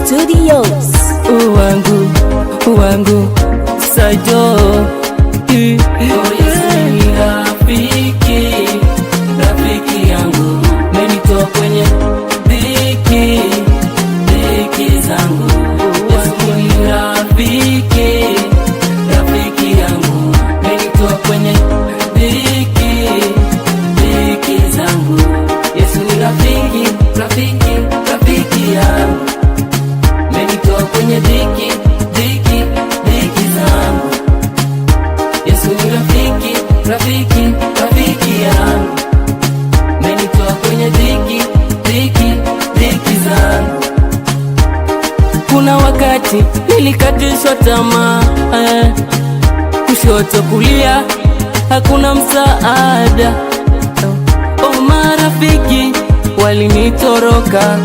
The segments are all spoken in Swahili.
Studios. Wangu Saido. Rafiki yangu menitoa kwenye dhiki zangu. Yesu ni rafiki yangu menitoa kwenye dhiki zangu. Yesu ni rafiki yangu menitoa kwenye dhiki zangu. Yesu ni rafiki yangu menitoa kwenye dhiki zangu. Kuna wakati nilikatishwa tamaa, kushoto kulia hakuna msaada. Marafiki walinitoroka,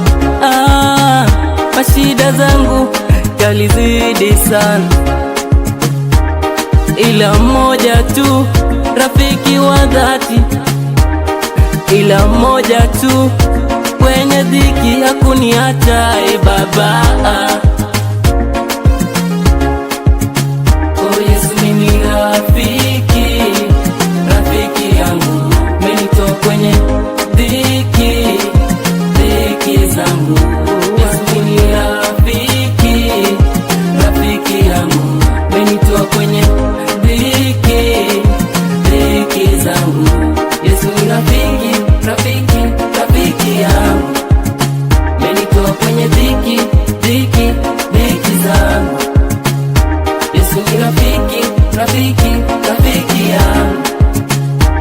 mashida zangu yalizidi sana, ila mmoja tu rafiki wa dhati, ila mmoja tu kwenye dhiki hakuniacha. Baba, Yesu ni rafiki yangu menitoa kwenye dhiki zangu. Yesu ni rafiki yangu menitoa kwenye dhiki zangu. Yesu ni rafiki yangu menitoa kwenye dhiki zangu. Yesu ni rafiki yangu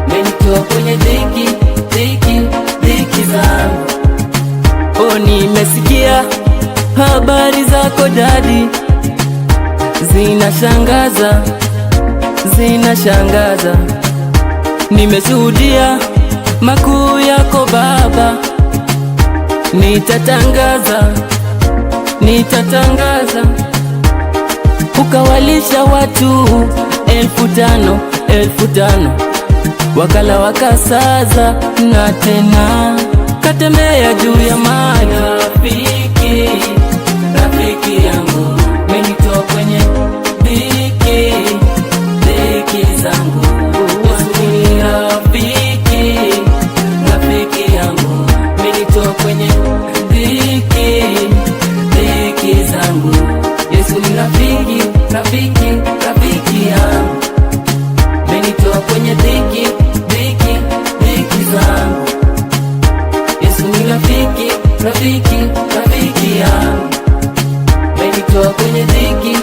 menitoa kwenye dhiki zangu. Nimesikia habari zako dadi, zinashangaza. Nimeshuhudia makuu yako Baba, nitatangaza. Ukawalisha watu 5,000 wakala wakasaza, na tena katembea juu ya maji. Rafiki yangu menitoa kwenye dhiki zangu. Yesu ni rafiki yangu menitoa kwenye dhiki zangu. Yesu ni rafiki yangu menitoa kwenye dhiki zangu. Yesu ni rafiki yangu menitoa kwenye dhiki